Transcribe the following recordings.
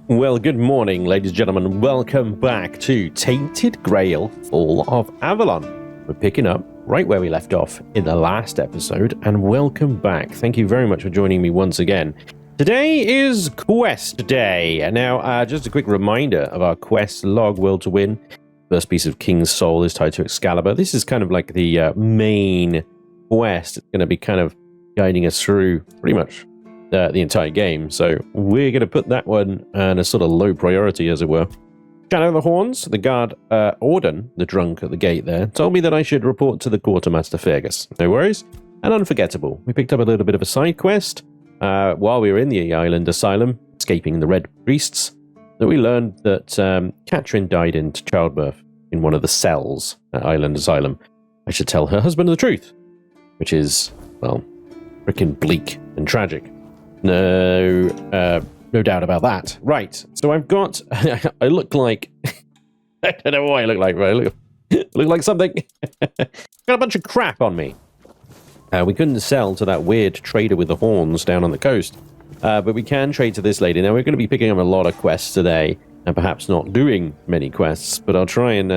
Well, good morning, ladies and gentlemen. Welcome back to Tainted Grail, Fall of Avalon. We're picking up right where we left off in the last episode, and welcome back. Thank you very much for joining me once again. Today is Quest Day. Now, just a quick reminder of our quest log, Will to Win. First piece of King's Soul is tied to Excalibur. This is kind of like the main quest. It's going to be kind of guiding us through pretty much the entire game, so we're going to put that one on a sort of low priority, as it were. Shadow of the Horns, the guard Orden, the drunk at the gate there, told me that I should report to the quartermaster Fergus. No worries. And unforgettable, we picked up a little bit of a side quest while we were in the island asylum, escaping the Red Priests, that we learned that Katrin died in childbirth in one of the cells at Island Asylum. I should tell her husband the truth, which is, well, freaking bleak and tragic. No doubt about that. Right, so I've got, I look like, I don't know what I look like, but I look like something. Got a bunch of crap on me. We couldn't sell to that weird trader with the horns down on the coast, but we can trade to this lady. Now, we're going to be picking up a lot of quests today, and perhaps not doing many quests, but I'll try and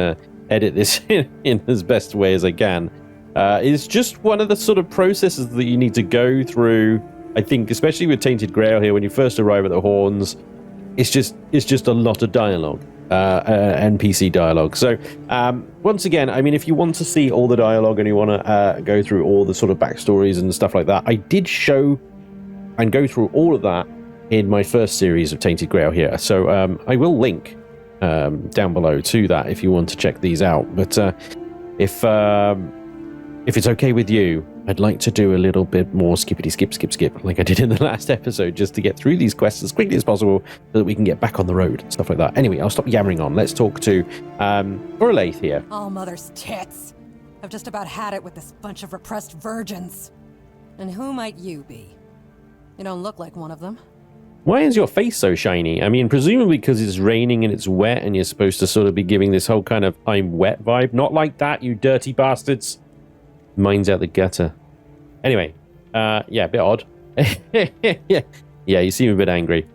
edit this in as best way as I can. It's just one of the sort of processes that you need to go through. I think, especially with Tainted Grail here, when you first arrive at the Horns, it's just a lot of dialogue, NPC dialogue. So, once again, I mean, if you want to see all the dialogue and you want to go through all the sort of backstories and stuff like that, I did show and go through all of that in my first series of Tainted Grail here. So, I will link down below to that if you want to check these out. But if it's okay with you, I'd like to do a little bit more skippity skip like I did in the last episode, just to get through these quests as quickly as possible so that we can get back on the road and stuff like that. Anyway, I'll stop yammering on. Let's talk to Orlaith here. All mother's tits. I've just about had it with this bunch of repressed virgins. And who might you be? You don't look like one of them. Why is your face so shiny? I mean, presumably because it's raining and it's wet and you're supposed to sort of be giving this whole kind of I'm wet vibe. Not like that, you dirty bastards. Mine's out the gutter. Anyway, yeah, a bit odd. Yeah, you seem a bit angry.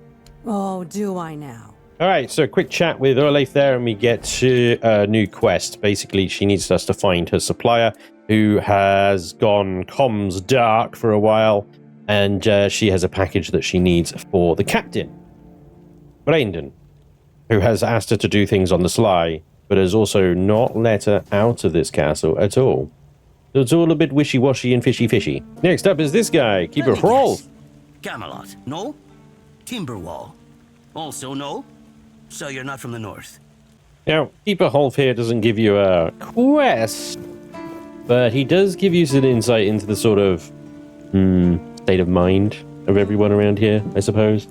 Oh, do I now? All right, so quick chat with Orlaith there, and we get to a new quest. Basically, she needs us to find her supplier, who has gone comms dark for a while, and she has a package that she needs for the captain, Brandon, who has asked her to do things on the sly, but has also not let her out of this castle at all. So it's all a bit wishy-washy and fishy-fishy. Next up is this guy, Keeper Hrolf. Camelot, no? Timberwall, also no? So you're not from the north. Now, Keeper Hrolf here doesn't give you a quest, but he does give you some insight into the sort of state of mind of everyone around here, I suppose.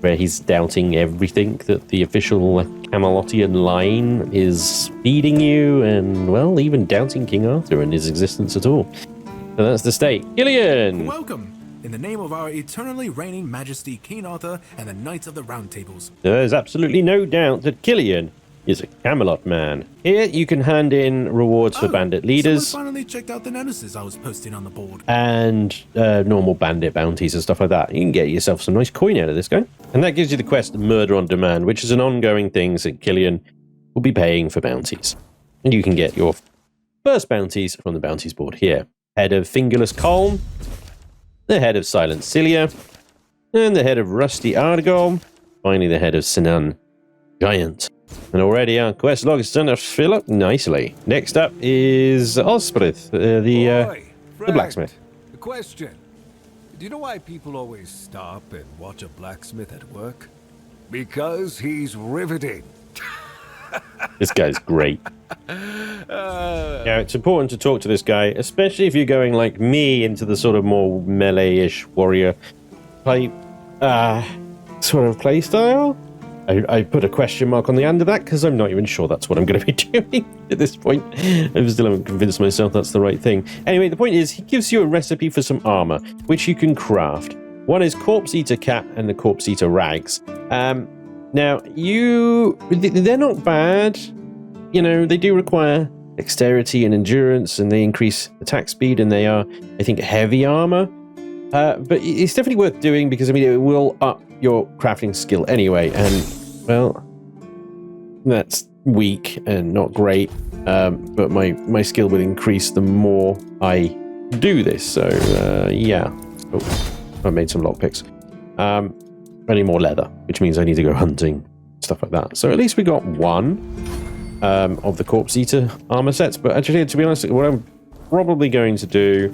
Where he's doubting everything that the official Camelotian line is feeding you, and, well, even doubting King Arthur and his existence at all. So that's the state. Killian! Welcome! In the name of our eternally reigning majesty, King Arthur, and the Knights of the Round Tables. There's absolutely no doubt that Killian is a Camelot man. Here you can hand in rewards for bandit leaders. Someone finally checked out the notices I was posting on the board. And normal bandit bounties and stuff like that. You can get yourself some nice coin out of this guy. And that gives you the quest Murder on Demand, which is an ongoing thing that Killian will be paying for bounties. And you can get your first bounties from the bounties board here. Head of Fingerless Colm, the head of Silent Cilia, and the head of Rusty Argol, finally the head of Sinan Giant. And already our quest log is starting to fill up nicely. Next up is Osprith, the blacksmith. A question. Do you know why people always stop and watch a blacksmith at work? Because he's riveting. This guy's great. Yeah, it's important to talk to this guy, especially if you're going like me into the sort of more melee-ish warrior type sort of playstyle. I put a question mark on the end of that because I'm not even sure that's what I'm going to be doing at this point. I still haven't convinced myself that's the right thing. Anyway, the point is he gives you a recipe for some armor, which you can craft. One is Corpse Eater Cap and the Corpse Eater Rags. Now, they're not bad. You know, they do require dexterity and endurance, and they increase attack speed, and they are, I think, heavy armor. But it's definitely worth doing because, I mean, it will up your crafting skill anyway, and, well, that's weak and not great, but my skill will increase the more I do this, so, yeah. Oh, I made some lockpicks. I need more leather, which means I need to go hunting, stuff like that. So at least we got one of the Corpse Eater armor sets, but actually, to be honest, what I'm probably going to do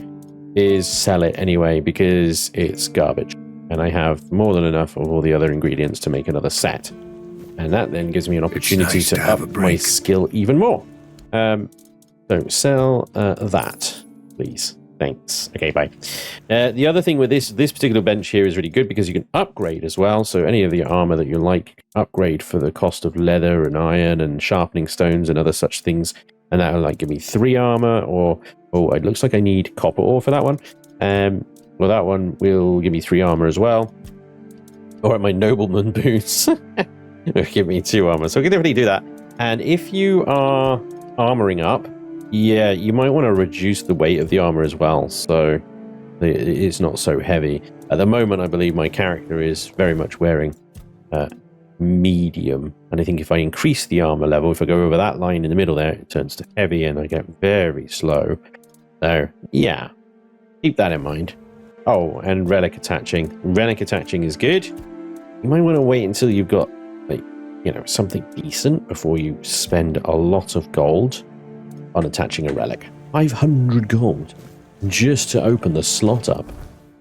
is sell it anyway, because it's garbage. And I have more than enough of all the other ingredients to make another set. And that then gives me an opportunity nice to up my skill even more. So sell that, please. Thanks. Okay, bye. The other thing with this particular bench here is really good because you can upgrade as well. So any of the armor that you like, upgrade for the cost of leather and iron and sharpening stones and other such things. And that'll like give me 3 armor, or oh, it looks like I need copper ore for that one. Well, that one will give me 3 armor as well. Or my nobleman boots will give me 2 armor. So I can definitely do that. And if you are armoring up, yeah, you might want to reduce the weight of the armor as well, so it's not so heavy. At the moment, I believe my character is very much wearing medium, and I think if I increase the armor level, if I go over that line in the middle there, it turns to heavy, and I get very slow. So, yeah, keep that in mind. Oh, and relic attaching. Relic attaching is good. You might want to wait until you've got, like, you know, something decent before you spend a lot of gold on attaching a relic. 500 gold just to open the slot up.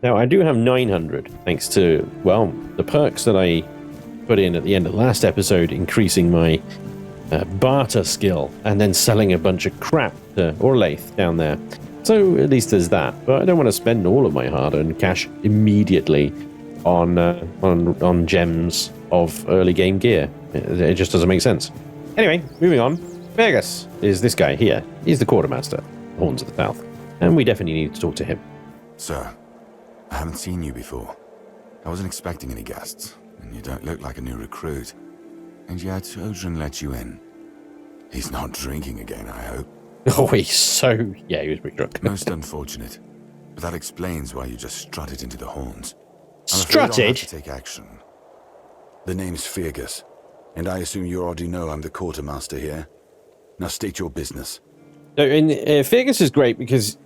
Now, I do have 900 thanks to, well, the perks that I put in at the end of the last episode, increasing my barter skill and then selling a bunch of crap to Orlaith down there. So at least there's that. But I don't want to spend all of my hard-earned cash immediately on gems of early game gear. It just doesn't make sense. Anyway, moving on. Fergus is this guy here. He's the quartermaster, Horns of the South, and we definitely need to talk to him. Sir, I haven't seen you before. I wasn't expecting any guests, and you don't look like a new recruit. And yet, Odrin let you in. He's not drinking again, I hope. Oh, he's so... Yeah, he was pretty drunk. Most unfortunate, but that explains why you just strutted into the Horns. Strutted? I'll have to take action. The name's Fergus, and I assume you already know I'm the quartermaster here. Now state your business. So Fergus is great because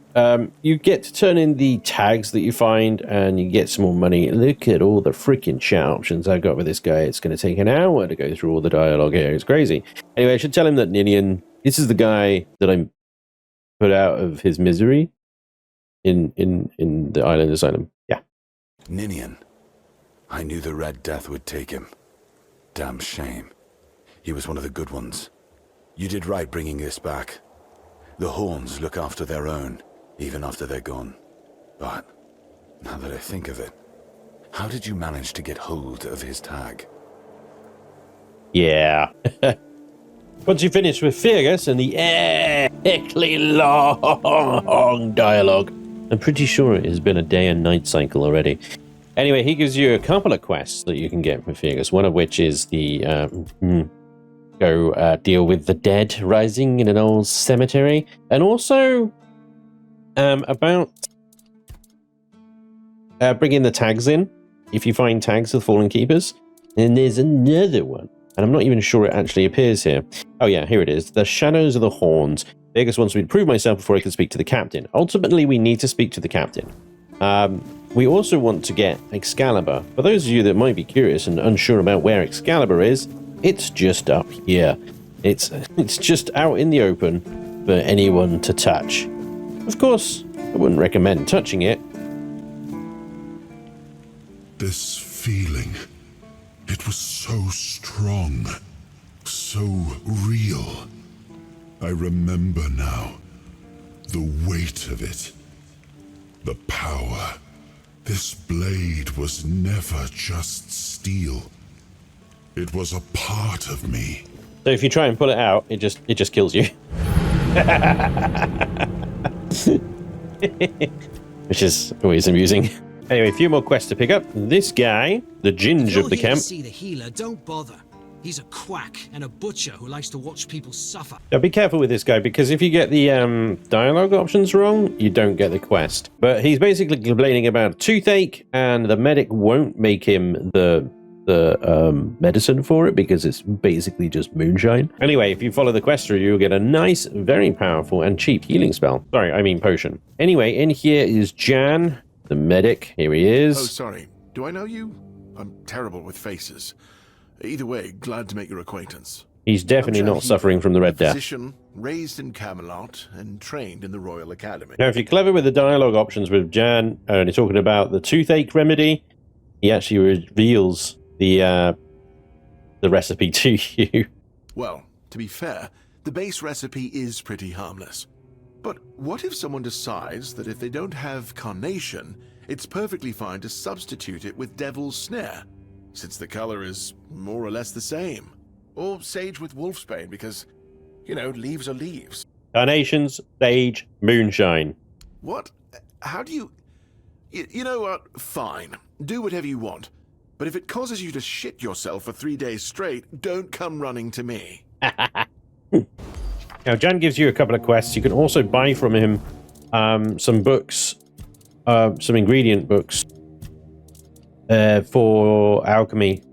you get to turn in the tags that you find and you get some more money. Look at all the freaking chat options I've got with this guy. It's going to take an hour to go through all the dialogue here. It's crazy. Anyway, I should tell him that Ninian, this is the guy that I'm put out of his misery in the island asylum. Yeah. Ninian. I knew the Red Death would take him. Damn shame. He was one of the good ones. You did right bringing this back. The Horns look after their own, even after they're gone. But, now that I think of it, how did you manage to get hold of his tag? Yeah. Once you finish with Fergus and the epically long dialogue, I'm pretty sure it has been a day and night cycle already. Anyway, he gives you a couple of quests that you can get with Fergus, one of which is the... go deal with the dead rising in an old cemetery, and also about bringing the tags in if you find tags of fallen keepers. And there's another one, and I'm not even sure it actually appears here. Oh yeah, here it is. The Shadows of the Horns. Vegas wants me to prove myself before I can speak to the captain. Ultimately, we need to speak to the captain. We also want to get Excalibur. For those of you that might be curious and unsure about where Excalibur is, it's just up here. It's just out in the open for anyone to touch. Of course, I wouldn't recommend touching it. This feeling, it was so strong, so real. I remember now, the weight of it, the power. This blade was never just steel. It was a part of me. So if you try and pull it out, it just kills you. Which is always amusing. Anyway, a few more quests to pick up. This guy, the Ginge of the camp. See the healer, don't bother. He's a quack and a butcher who likes to watch people suffer. Now be careful with this guy, because if you get the dialogue options wrong, you don't get the quest. But he's basically complaining about toothache, and the medic won't make him the medicine for it because it's basically just moonshine. Anyway, if you follow the quest through, you'll get a nice, very powerful and cheap healing spell. Sorry, I mean potion. Anyway, in here is Jan, the medic. Here he is. Oh, sorry. Do I know you? I'm terrible with faces. Either way, glad to make your acquaintance. He's definitely not suffering from the Red Death. Physician, raised in Camelot and trained in the Royal Academy. Now, if you're clever with the dialogue options with Jan, and he's talking about the toothache remedy, he actually reveals the recipe to you. Well, to be fair, the base recipe is pretty harmless. But what if someone decides that if they don't have carnation, it's perfectly fine to substitute it with devil's snare, since the color is more or less the same? Or sage with wolfsbane, because, you know, leaves are leaves. Carnations, sage, moonshine. What? How do you... You know what? Fine. Do whatever you want. But if it causes you to shit yourself for 3 days straight, don't come running to me. Now, Jan gives you a couple of quests. You can also buy from him some books, some ingredient books for alchemy.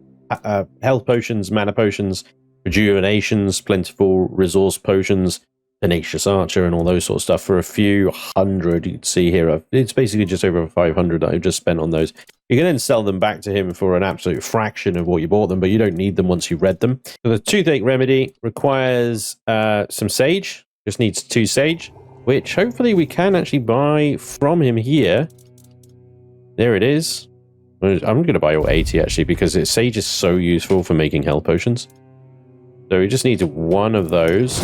Health potions, mana potions, rejuvenations, plentiful resource potions, tenacious archer, and all those sort of stuff for a few hundred. You can see here, it's basically just over 500 that I've just spent on those. You can then sell them back to him for an absolute fraction of what you bought them, but you don't need them once you've read them. So the toothache remedy requires some sage, just needs 2 sage, which hopefully we can actually buy from him here. There it is. I'm going to buy all 80 actually, because sage is so useful for making health potions. So we just need 1 of those.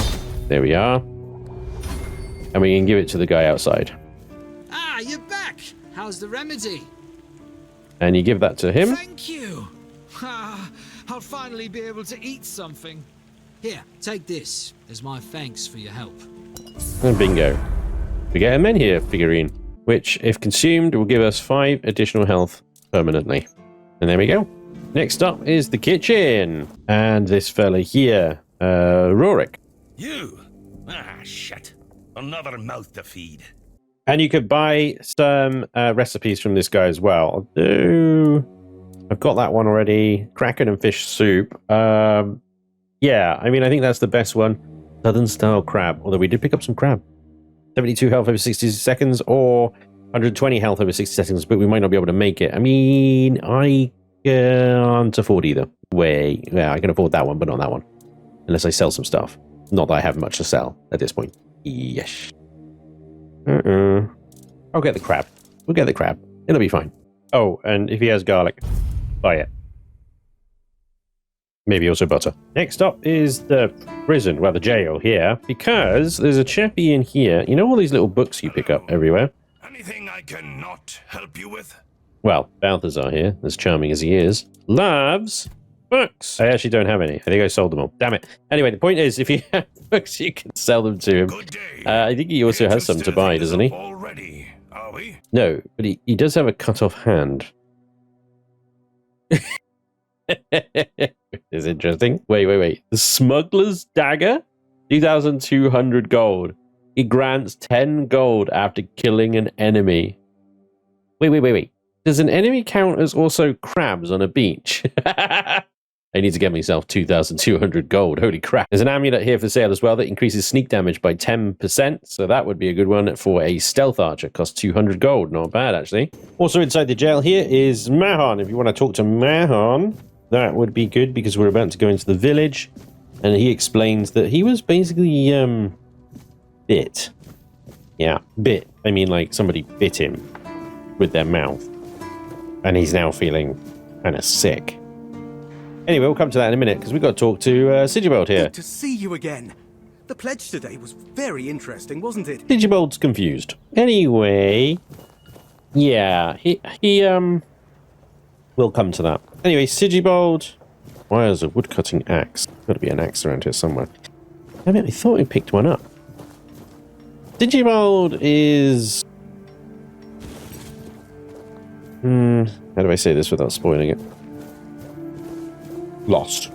There we are. And we can give it to the guy outside. Ah, you're back. How's the remedy? And you give that to him. Thank you. Ah, I'll finally be able to eat something. Here, take this as my thanks for your help. And bingo. We get a Menhir figurine, which, if consumed, will give us 5 additional health permanently. And there we go. Next up is the kitchen. And this fella here, Rorik. You? Ah, shit. Another mouth to feed. And you could buy some recipes from this guy as well. I've got that one already. Kraken and fish soup. Yeah, I mean, I think that's the best one. Southern style crab. Although we did pick up some crab. 72 health over 60 seconds or 120 health over 60 seconds, but we might not be able to make it. I mean, I can't afford either. Yeah, I can afford that one, but not that one. Unless I sell some stuff. Not that I have much to sell at this point. Yes. I'll get the crab. We'll get the crab. It'll be fine. Oh, and if he has garlic, buy it. Maybe also butter. Next up is the prison, well, the jail here, because there's a chappie in here. You know all these little books you pick up everywhere? Anything I cannot help you with? Well, Balthazar here, as charming as he is, loves books. I actually don't have any. I think I sold them all. Damn it. Anyway, the point is, if you have books, you can sell them to him. I think he also has some to buy, doesn't he? Already, are we? No, but he does have a cut-off hand. It's interesting. Wait. The Smuggler's Dagger? 2,200 gold. He grants 10 gold after killing an enemy. Wait. Does an enemy count as also crabs on a beach? I need to get myself 2,200 gold. Holy crap. There's an amulet here for sale as well that increases sneak damage by 10%. So that would be a good one for a stealth archer. Costs 200 gold. Not bad, actually. Also inside the jail here is Mahon. If you want to talk to Mahon, that would be good because we're about to go into the village. And he explains that he was basically, bit. Yeah, bit. I mean, like somebody bit him with their mouth. And he's now feeling kind of sick. Anyway, we'll come to that in a minute, because we've got to talk to Sigibald here. Good to see you again. The pledge today was very interesting, wasn't it? Sigibald's confused. Anyway, yeah, he we'll come to that. Anyway, Sigibald wires a woodcutting axe. Got to be an axe around here somewhere. I mean, I thought we picked one up. Sigibald is... how do I say this without spoiling it? Lost.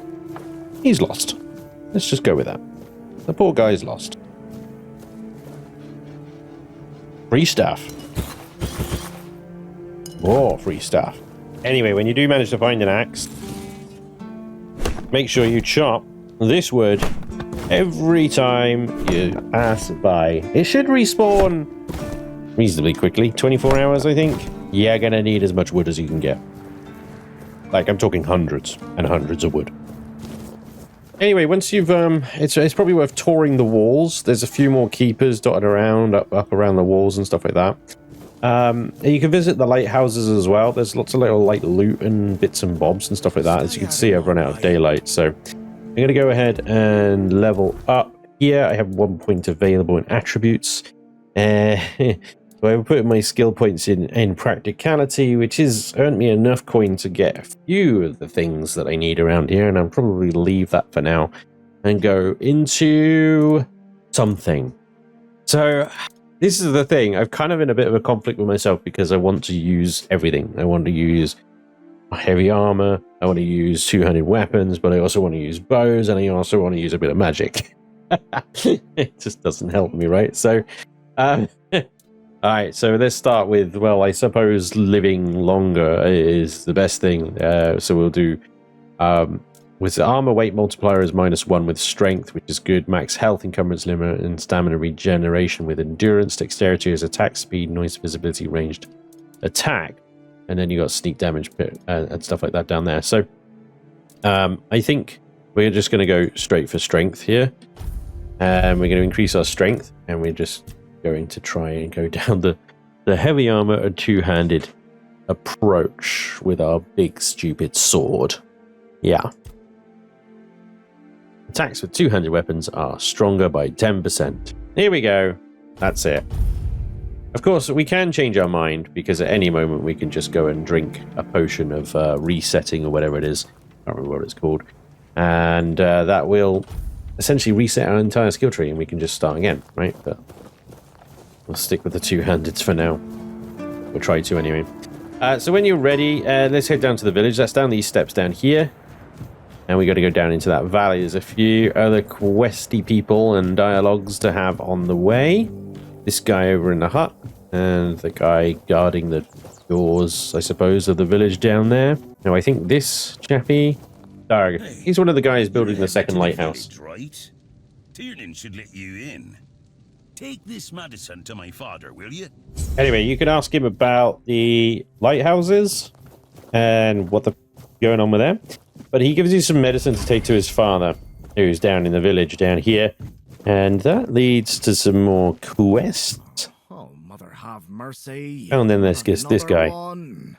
He's lost. Let's just go with that. The poor guy's lost. Free stuff. More free stuff. Anyway, when you do manage to find an axe, make sure you chop this wood every time you pass by. It should respawn reasonably quickly. 24 hours, I think. You're gonna need as much wood as you can get. Like, I'm talking hundreds and hundreds of wood. Anyway, once you've, it's probably worth touring the walls. There's a few more keepers dotted around, up around the walls and stuff like that. You can visit the lighthouses as well. There's lots of little, like, loot and bits and bobs and stuff like that. As you can see, I've run out of daylight, so I'm going to go ahead and level up here. I have 1 point available in attributes. So I will put my skill points in practicality, which has earned me enough coin to get a few of the things that I need around here, and I'll probably leave that for now and go into something. So this is the thing. I'm kind of in a bit of a conflict with myself because I want to use everything. I want to use heavy armor, I want to use two-handed weapons, but I also want to use bows, and I also want to use a bit of magic. It just doesn't help me, right? So alright, so let's start with, well, I suppose living longer is the best thing. So we'll do, with the armor weight multiplier is -1 with strength, which is good. Max health, encumbrance limit, and stamina regeneration with endurance. Dexterity is attack speed, noise visibility, ranged attack. And then you got sneak damage and stuff like that down there. So I think we're just going to go straight for strength here. We're going to increase our strength, and we're just going to try and go down the heavy armor and two-handed approach with our big stupid sword. Yeah. Attacks with two-handed weapons are stronger by 10%. Here we go. That's it. Of course, we can change our mind, because at any moment we can just go and drink a potion of resetting or whatever it is. I can't remember what it's called. And that will essentially reset our entire skill tree, and we can just start again, right? But we'll stick with the two-handeds for now. We'll try to anyway. So when you're ready, let's head down to the village. That's down these steps down here. And we got to go down into that valley. There's a few other questy people and dialogues to have on the way. This guy over in the hut, and the guy guarding the doors, I suppose, of the village down there. Now, I think this chappie, he's one of the guys building the second lighthouse. Right? Tiernan should let you in. Take this medicine to my father, will you? Anyway, you can ask him about the lighthouses and what the going on with them. But he gives you some medicine to take to his father, who's down in the village down here. And that leads to some more quests. Oh, mother have mercy. And then there's this guy. One.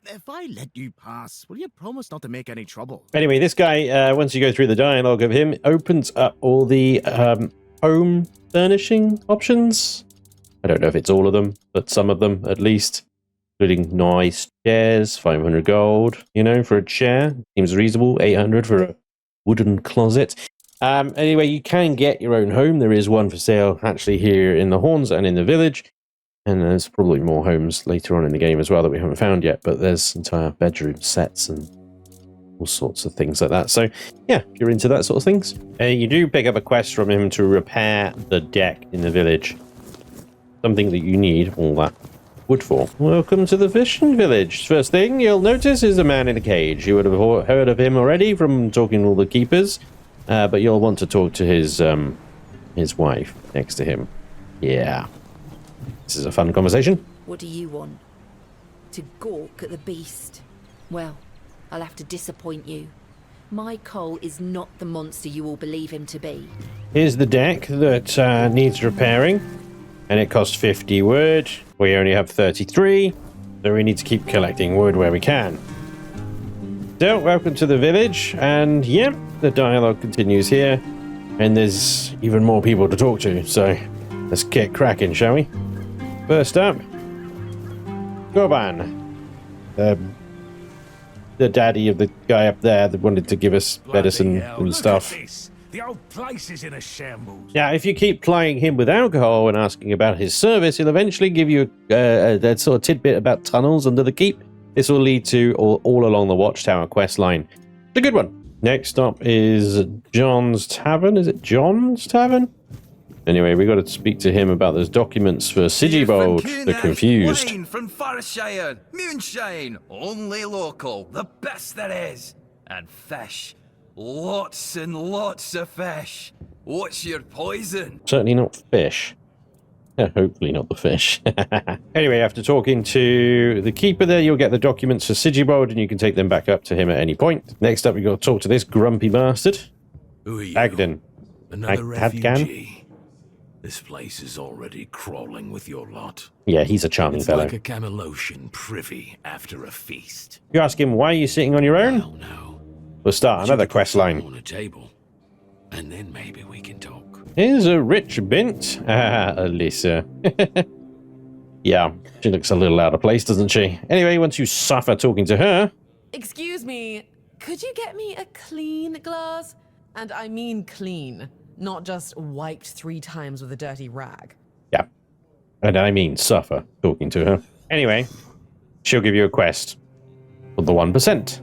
If I let you pass, will you promise not to make any trouble? Anyway, this guy, once you go through the dialogue of him, opens up all the home furnishing options. I don't know if it's all of them, but some of them at least. Including nice chairs, 500 gold, you know, for a chair. Seems reasonable. 800 for a wooden closet. Anyway, you can get your own home. There is one for sale actually here in the Horns and in the village. And there's probably more homes later on in the game as well that we haven't found yet. But there's entire bedroom sets and all sorts of things like that. So, yeah, if you're into that sort of things. You do pick up a quest from him to repair the deck in the village. Something that you need all that wood for. Welcome to the fishing village. First thing you'll notice is a man in a cage. You would have heard of him already from talking to all the keepers. But you'll want to talk to his wife next to him. Yeah. This is a fun conversation. What do you want? To gawk at the beast? Well, I'll have to disappoint you. My Cole is not the monster you all believe him to be. Here's the deck that needs repairing. And it costs 50 wood. We only have 33. So we need to keep collecting wood where we can. So, welcome to the village. And, yeah, the dialogue continues here. And there's even more people to talk to. So, let's get cracking, shall we? First up, Goban. The daddy of the guy up there that wanted to give us medicine and stuff. The old place is in a shambles. Yeah, if you keep plying him with alcohol and asking about his service, he'll eventually give you a sort of tidbit about tunnels under the keep. This will lead to all along the Watchtower quest line. It's a good one. Next up is John's Tavern. Is it John's Tavern? Anyway, we got to speak to him about those documents for Sigibold, the Confused. Wine from Farshire, moonshine, only local, the best there is. And fish. Lots and lots of fish. What's your poison? Certainly not fish. Hopefully not the fish. Anyway, after talking to the keeper there, you'll get the documents for Sigibald, and you can take them back up to him at any point. Next up, we've got to talk to this grumpy bastard. Who are you? Agden. Another Hadgan? refugee? This place is already crawling with your lot. Yeah, he's a charming It's fellow. like a Camelosian privy after a feast. You ask him, why are you sitting on your own? Oh no. We'll start another quest line. On a table, and then maybe we can talk. Here's a rich bint. Ah, Alyssa. Yeah, she looks a little out of place, doesn't she? Anyway, once you suffer talking to her... Excuse me, could you get me a clean glass? And I mean clean, not just wiped 3 times with a dirty rag. Yeah, and I mean suffer talking to her. Anyway, she'll give you a quest for the 1%.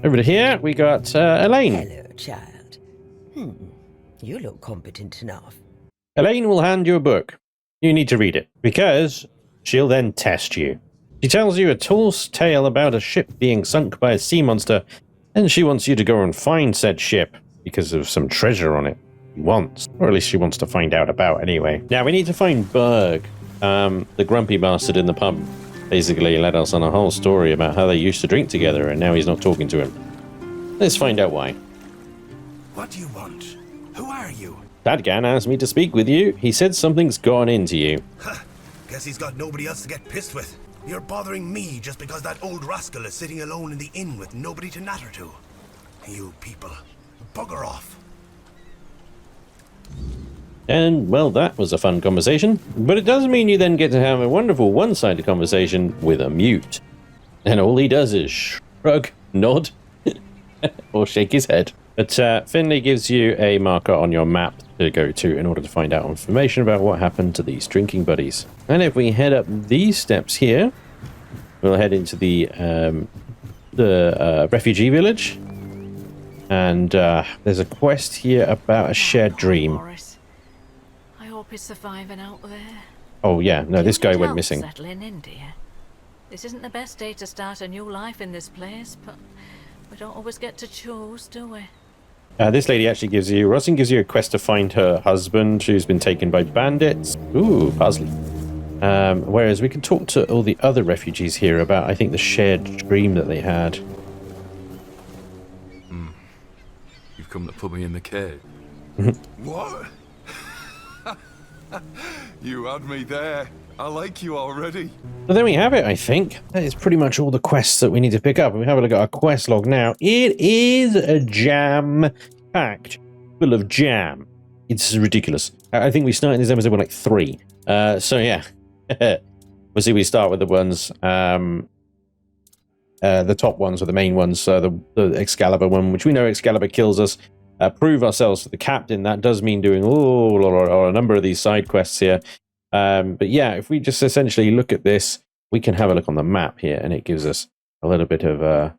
Over to here, we got Elaine. Hello, child. You look competent enough. Elaine will hand you a book. You need to read it, because she'll then test you. She tells you a tall tale about a ship being sunk by a sea monster, and she wants you to go and find said ship, because of some treasure on it. She wants, or at least she wants to find out about anyway. Now, we need to find Berg, the grumpy bastard in the pub. Basically led us on a whole story about how they used to drink together, and now he's not talking to him. Let's find out why. What do you want? Who are you? Hadgan asked me to speak with you. He said something's gone into you. Guess he's got nobody else to get pissed with. You're bothering me just because that old rascal is sitting alone in the inn with nobody to natter to. You people, bugger off. And, well, that was a fun conversation. But it does mean you then get to have a wonderful one-sided conversation with a mute. And all he does is shrug, nod, or shake his head. But Finley gives you a marker on your map to go to in order to find out information about what happened to these drinking buddies. And if we head up these steps here, we'll head into the refugee village. And there's a quest here about a shared dream. Morris. I hope he's surviving out there. Oh yeah, no, this guy went missing. Settle in India. This isn't the best day to start a new life in this place, but we don't always get to choose, do we? This lady actually gives you, Rosin gives you a quest to find her husband who's been taken by bandits. Ooh, puzzly. Whereas we can talk to all the other refugees here about, I think, the shared dream that they had. You've come to put me in the cave. What? You had me there. I like you already. But there we have it, I think. That is pretty much all the quests that we need to pick up. We have a look at our quest log now. It is a jam-packed, full of jam. It's ridiculous. I think we started this episode with like 3. So yeah. We'll see, we start with the ones, the top ones, or the main ones. The Excalibur one, which we know Excalibur kills us. Prove ourselves to the captain. That does mean doing a number of these side quests here. But yeah, if we just essentially look at this, we can have a look on the map here, and it gives us a little bit of a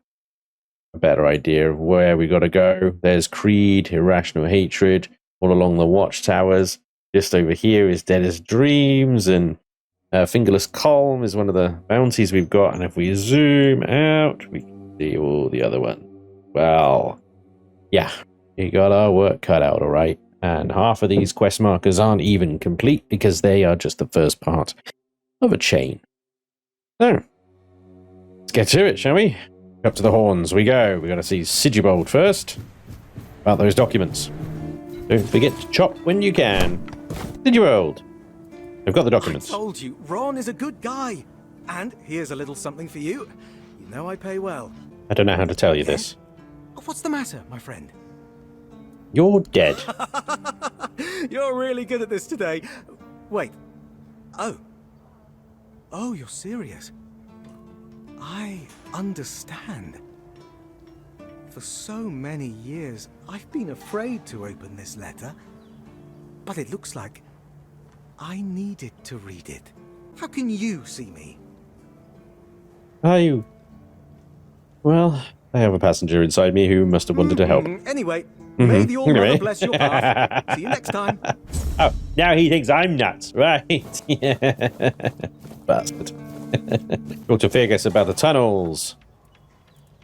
better idea of where we got to go. There's Creed, Irrational Hatred, all along the watchtowers. Just over here is Deadest Dreams, and Fingerless Calm is one of the bounties we've got. And if we zoom out, we can see all the other ones. Well, yeah, we got our work cut out, all right. And half of these quest markers aren't even complete because they are just the first part of a chain. So, let's get to it, shall we? Up to the horns we go. We got to see Sigibald first about those documents. Don't forget to chop when you can. Sigibald, I've got the documents. I told you, Ron is a good guy. And here's a little something for you. You know I pay well. I don't know how to tell you this. What's the matter, my friend? You're dead. You're really good at this today. Wait. Oh, you're serious. I understand. For so many years, I've been afraid to open this letter. But it looks like I needed to read it. How can you see me? Well, I have a passenger inside me who must have wanted to help. Anyway, may the All-Mother bless your path. See you next time. Oh, now he thinks I'm nuts, right? Bastard. Talk to Fergus about the tunnels.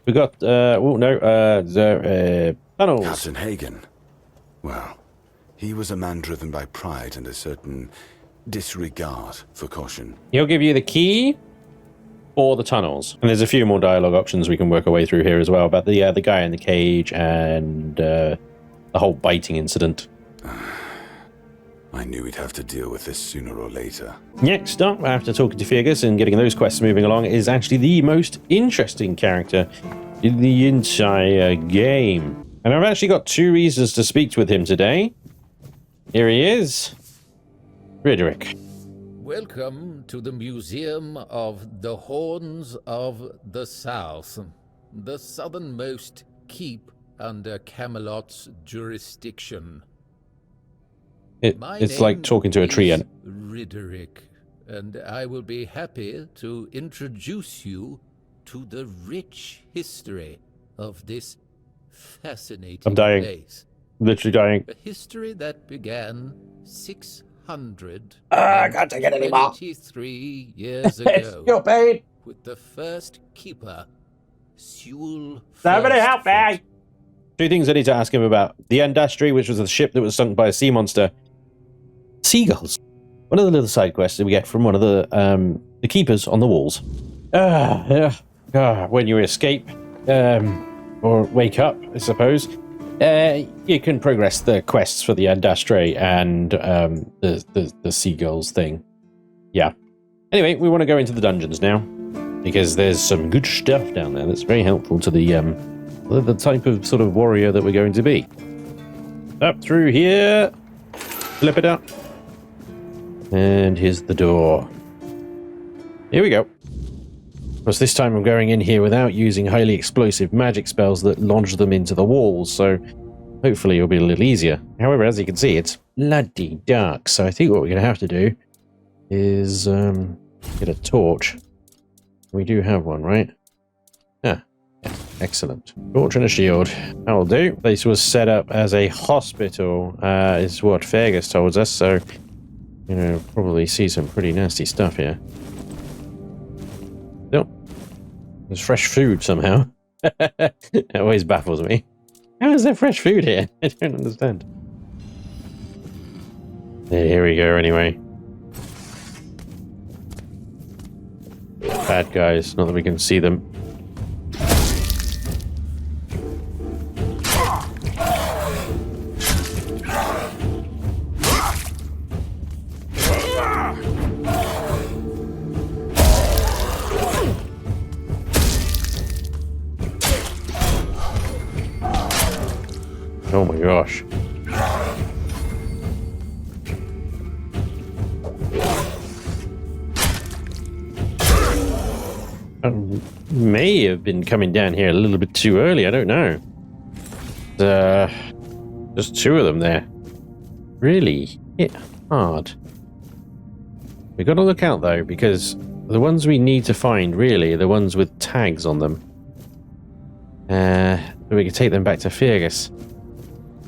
We got, the tunnels. Captain Hagen. Well, he was a man driven by pride and a certain disregard for caution. He'll give you the key for the tunnels. And there's a few more dialogue options we can work our way through here as well, about the guy in the cage and the whole biting incident. I knew we'd have to deal with this sooner or later. Next up, after talking to Fergus and getting those quests moving along, is actually the most interesting character in the entire game. And I've actually got 2 reasons to speak with him today. Here he is. Frederick. Welcome to the Museum of the Horns of the South, the southernmost keep under Camelot's jurisdiction. It's like talking to a tree. And Frederick, and I will be happy to introduce you to the rich history of this fascinating I'm dying. place. Literally dying. A history that began 600 I can't take it anymore. 23 years ago. Your pain. With the first keeper, Sewell. Somebody help me! 2 things I need to ask him about. The Industry, which was the ship that was sunk by a sea monster. Seagulls. One of the little side quests that we get from one of the keepers on the walls. When you escape, or wake up, I suppose, you can progress the quests for the Industry and the Seagulls thing. Yeah. Anyway, we want to go into the dungeons now, because there's some good stuff down there that's very helpful to the type of sort of warrior that we're going to be. Up through here. Flip it up. And here's the door. Here we go. Of course, this time I'm going in here without using highly explosive magic spells that launch them into the walls, so hopefully it'll be a little easier. However, as you can see, it's bloody dark, so I think what we're going to have to do is get a torch. We do have one, right? Yeah, excellent. Torch and a shield. That'll do. This was set up as a hospital, is what Fergus told us, so you know, probably see some pretty nasty stuff here. Nope. There's fresh food somehow. It always baffles me. How is there fresh food here? I don't understand. Here we go, anyway. Bad guys, not that we can see them. Oh my gosh. I may have been coming down here a little bit too early, I don't know. Just 2 of them there. Really hit hard. We've got to look out though, because the ones we need to find really are the ones with tags on them. So we can take them back to Fergus.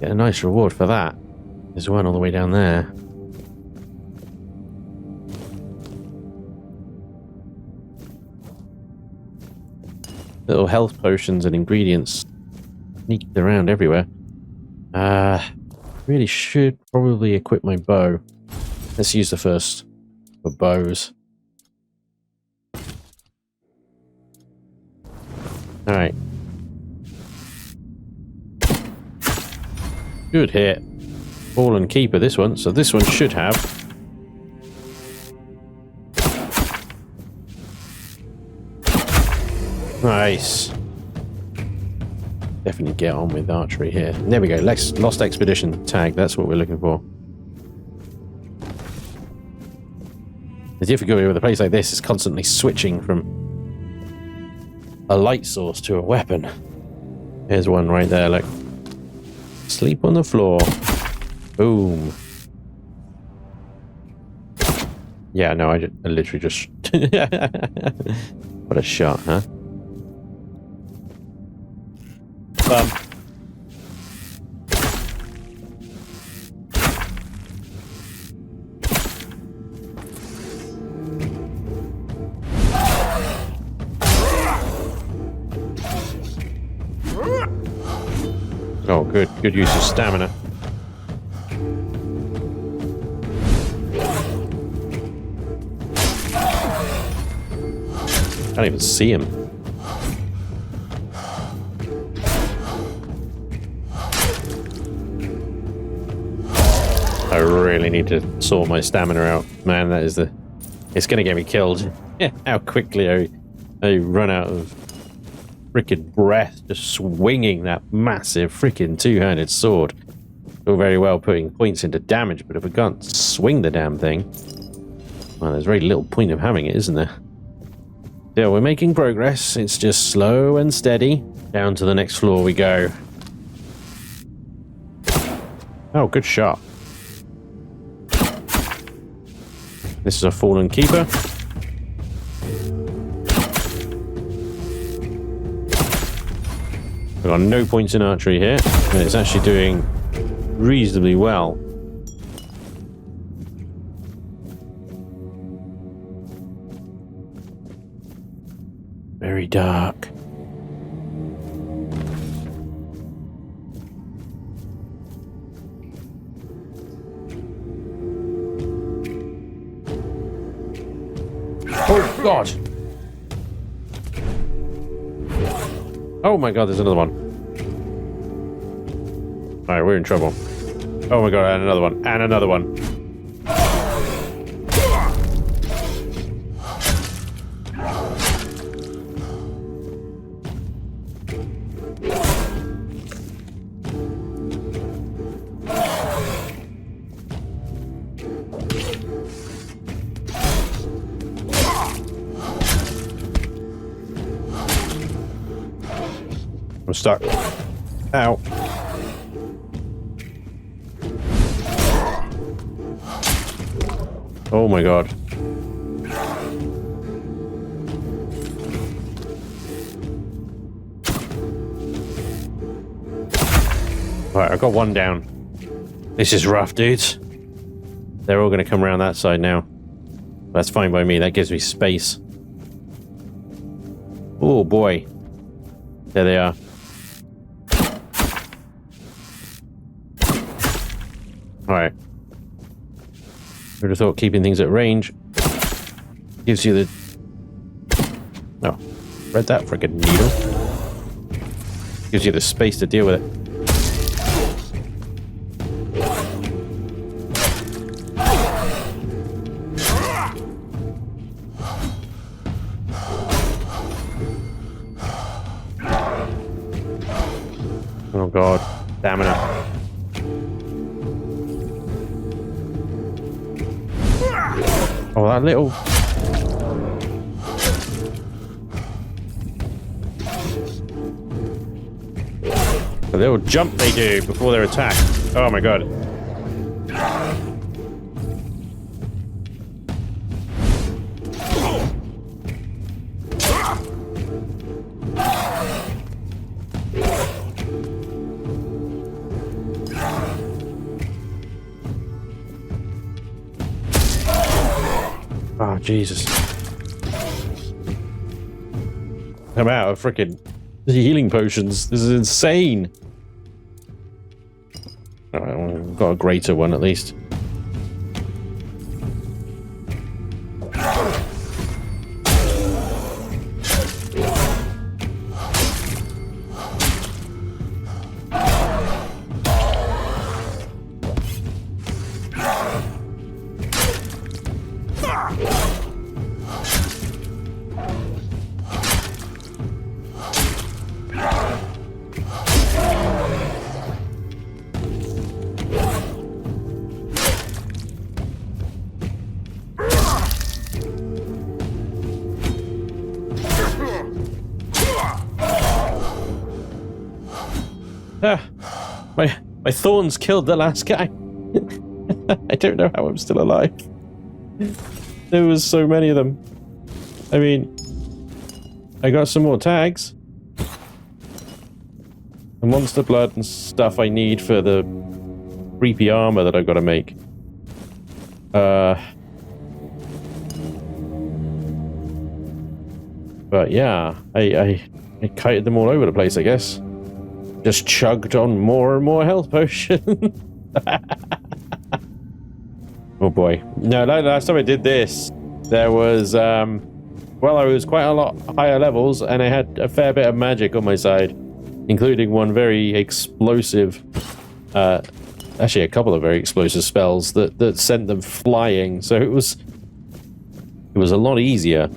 Get a nice reward for that. There's one all the way down there. Little health potions and ingredients sneaked around everywhere. Really should probably equip my bow. Let's use the first for bows. Alright. Good hit. Fallen Keeper, this one. So this one should have. Nice. Definitely get on with archery here. There we go. Lost Expedition tag. That's what we're looking for. The difficulty with a place like this is constantly switching from a light source to a weapon. Here's one right there, look. Sleep on the floor. Boom. Yeah, no, I literally just... What a shot, huh? Bum. Oh, good. Good use of stamina. Can't even see him. I really need to sort my stamina out. Man, that is the... It's going to get me killed. How quickly I run out of freaking breath just swinging that massive freaking two-handed sword. All very well putting points into damage, but if I can't swing the damn thing, well, there's very little point of having it, isn't there? Yeah, we're making progress. It's just slow and steady. Down to the next floor we go. Oh, good shot. This is a fallen keeper. I've got no points in archery here, and it's actually doing reasonably well. Very dark. Oh, God. Oh, my God, there's another one. All right, we're in trouble. Oh, my God, and another one. And another one. I'm stuck. Ow. Oh my God. Alright, I've got one down. This is rough, dudes. They're all going to come around that side now. That's fine by me. That gives me space. Oh boy. There they are. Alright. I would have thought keeping things at range gives you the... Oh. Read that frickin' needle. Gives you the space to deal with it. Oh God. Stamina. Oh, that little... The little jump they do before they're attacked. Oh my God. Oh, Jesus. I'm out of freaking healing potions. This is insane. I've got a greater one at least. My thorns killed the last guy. I don't know how I'm still alive. There was so many of them. I mean, I got some more tags. The monster blood and stuff I need for the creepy armor that I've got to make. But yeah, I kited them all over the place, I guess. just chugged on more and more health potion. Oh boy. No, last time I did this, there was, well, I was quite a lot higher levels, and I had a fair bit of magic on my side, including one very explosive, actually a couple of very explosive spells that sent them flying. So it was a lot easier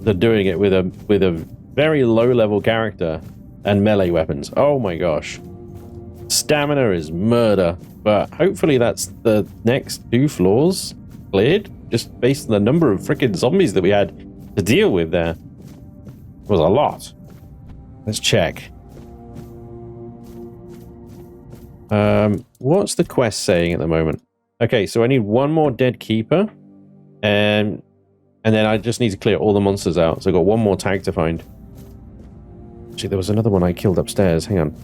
than doing it with a very low level character and melee weapons. Oh my gosh. Stamina is murder, but hopefully that's the next 2 floors cleared, just based on the number of freaking zombies that we had to deal with there. It was a lot. Let's check. What's the quest saying at the moment? Okay, so I need 1 more dead keeper, and then I just need to clear all the monsters out. So I've got 1 more tag to find. Actually, there was another one I killed upstairs. Hang on.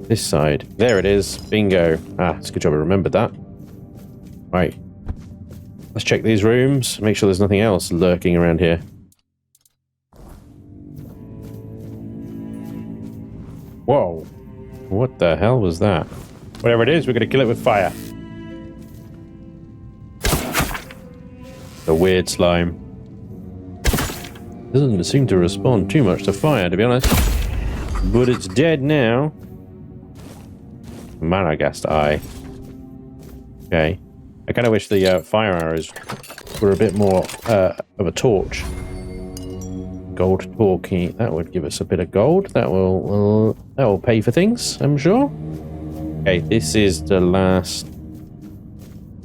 This side. There it is. Bingo. Ah, it's a good job I remembered that. Right. Let's check these rooms. Make sure there's nothing else lurking around here. Whoa. What the hell was that? Whatever it is, we're going to kill it with fire. The weird slime. Doesn't seem to respond too much to fire, to be honest. But it's dead now. Maragast eye. Okay. I kind of wish the fire arrows were a bit more of a torch. Gold torque. That would give us a bit of gold. That will pay for things, I'm sure. Okay, this is the last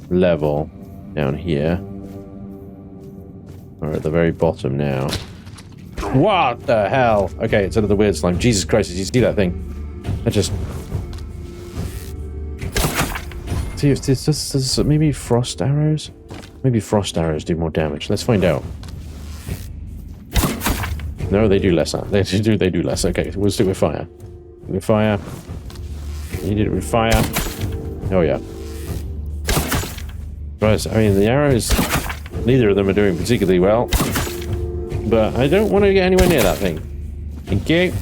level down here. We're at the very bottom now. What the hell? Okay, it's another weird slime. Jesus Christ, did you see that thing? I just... See if this maybe frost arrows? Maybe frost arrows do more damage. Let's find out. No, they do less. They do less. Okay, we'll stick with fire. With fire. You did it with fire. Oh yeah. Right, I mean the arrows, neither of them are doing particularly well. But I don't want to get anywhere near that thing. Thank you.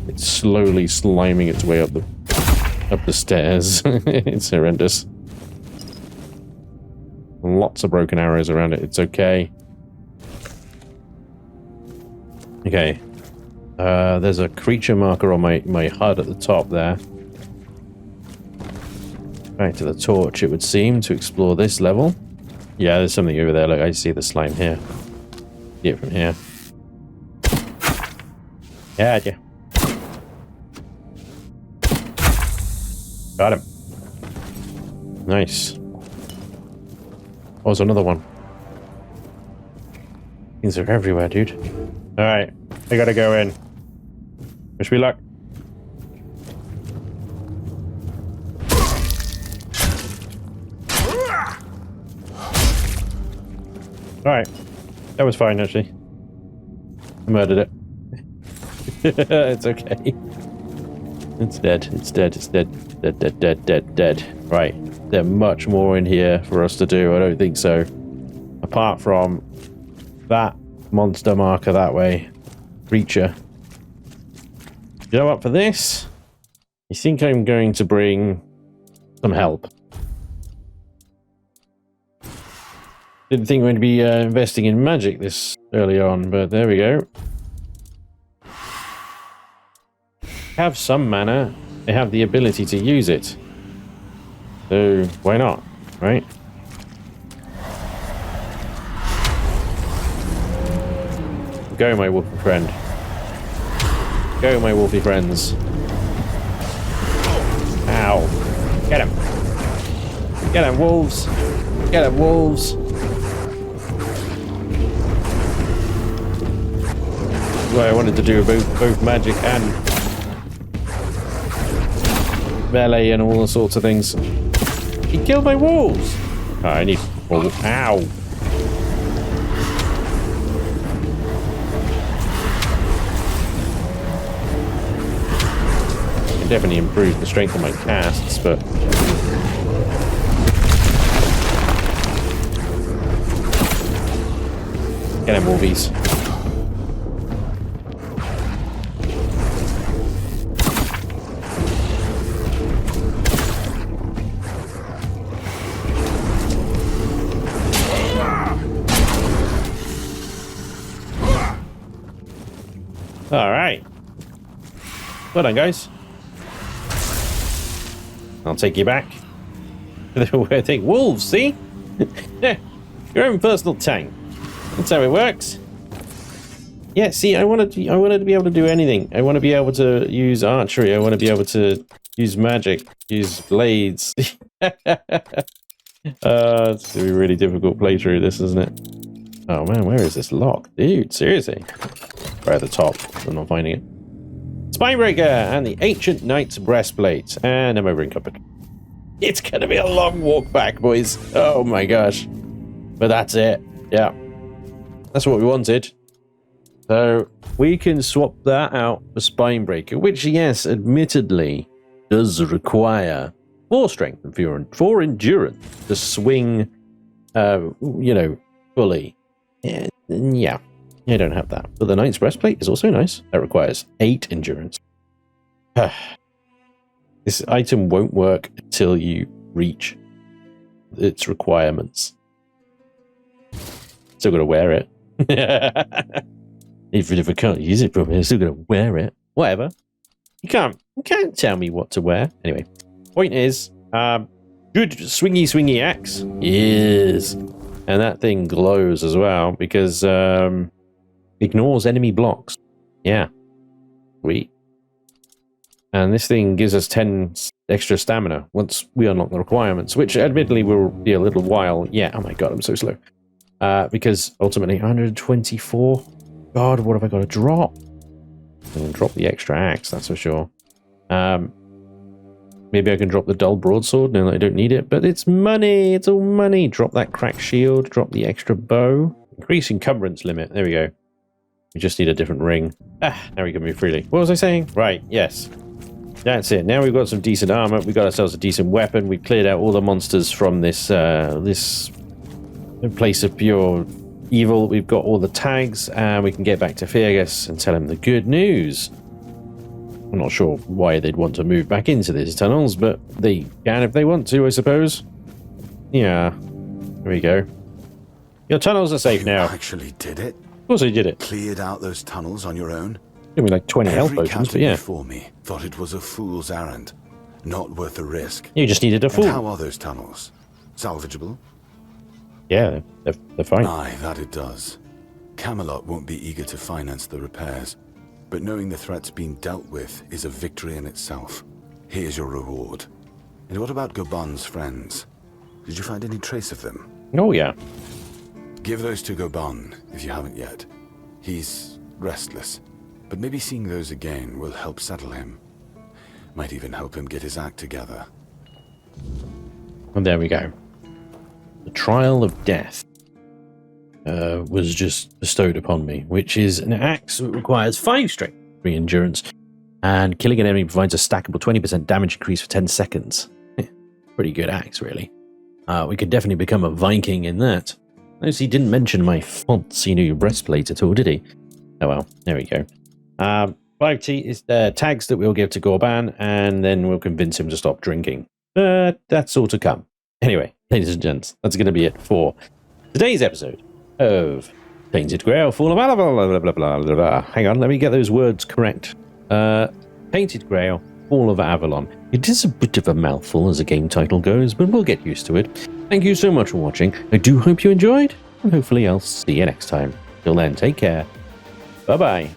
It's slowly sliming its way up the stairs. It's horrendous. Lots of broken arrows around it. It's okay. Okay. There's a creature marker on my HUD at the top there. Back to the torch, it would seem, to explore this level. Yeah, there's something over there. Look, I see the slime here. See it from here. Yeah. Got him. Nice. Oh, there's another one. Things are everywhere, dude. Alright, I gotta go in. Wish me luck. Alright. That was fine, actually. I murdered it. It's okay. It's dead. It's dead. It's dead. Dead. Right. There's much more in here for us to do. I don't think so. Apart from that monster marker that way. Creature. Go up for this. I think I'm going to bring some help. Didn't think we're going to be investing in magic this early on, but there we go. Have some mana. They have the ability to use it. So, why not, right? Go, my wolfy friend. Go, my wolfy friends. Ow. Get him. Get him, wolves. Get him, wolves. Well, I wanted to do both magic and melee and all sorts of things. He killed my wolves. Oh, I need more. Ow. I can definitely improve the strength of my casts, but Get him, Wolvies. All right. Well done, guys. I'll take you back. I think wolves, see? Your own personal tank. That's how it works. Yeah, see, I wanted to be able to do anything. I want to be able to use archery. I want to be able to use magic, use blades. It's going to be a really difficult playthrough, this, isn't it? Oh man, where is this lock? Dude, seriously. Right at the top. I'm not finding it. Spinebreaker and the Ancient Knight's Breastplate. And I'm over encumbered. It's going to be a long walk back, boys. Oh my gosh. But that's it. Yeah. That's what we wanted. So we can swap that out for Spinebreaker, which, yes, admittedly does require 4 strength and 4 endurance to swing, you know, fully. Yeah. I don't have that. But the Knight's Breastplate is also nice. That requires 8 endurance. This item won't work until you reach its requirements. Still got to wear it. Even if I can't use it properly, I'm still going to wear it. Whatever. You can't tell me what to wear. Anyway, point is, good swingy axe. Yes. And that thing glows as well because ignores enemy blocks. Yeah. Sweet. And this thing gives us 10 extra stamina once we unlock the requirements, which admittedly will be a little while. Yeah, oh my god, I'm so slow. Because ultimately 124. God, what have I got to drop? I'm going to drop the extra axe, that's for sure. Maybe I can drop the dull broadsword now that I don't need it, but it's money. It's all money. Drop that cracked shield, drop the extra bow. Increase encumbrance limit. There we go. We just need a different ring. Now we can move freely. What was I saying? Right, yes. That's it. Now we've got some decent armor. We got ourselves a decent weapon. We cleared out all the monsters from this this place of pure evil. We've got all the tags, and we can get back to Fergus and tell him the good news. I'm not sure why they'd want to move back into these tunnels, but they can if they want to, I suppose. Yeah. There we go. Your tunnels are safe now. Actually did it? Of course I did it. Cleared out those tunnels on your own? Give me like 20 health potions, but yeah. Before me thought it was a fool's errand. Not worth the risk. You just needed a fool. And how are those tunnels? Salvageable? Yeah, they're fine. Aye, that it does. Camelot won't be eager to finance the repairs, but knowing the threat's been dealt with is a victory in itself. Here's your reward. And what about Goban's friends? Did you find any trace of them? Oh, yeah. Give those to Goban, if you haven't yet. He's restless, but maybe seeing those again will help settle him. Might even help him get his act together. And there we go. The Trial of Death was just bestowed upon me, which is an axe that requires 5 strength, 3 endurance, and killing an enemy provides a stackable 20% damage increase for 10 seconds. Pretty good axe, really. We could definitely become a Viking in that. Notice he didn't mention my fancy new breastplate at all, did he? Oh well, there we go. 5 tags that we'll give to Gorban, and then we'll convince him to stop drinking. But that's all to come. Anyway, ladies and gents, that's going to be it for today's episode of Tainted Grail, Fall of Avalon, blah, blah, blah, blah, blah. Hang on, let me get those words correct. Tainted Grail, Fall of Avalon. It is a bit of a mouthful as a game title goes, but we'll get used to it. Thank you so much for watching. I do hope you enjoyed, and hopefully I'll see you next time. Till then, take care. Bye-bye.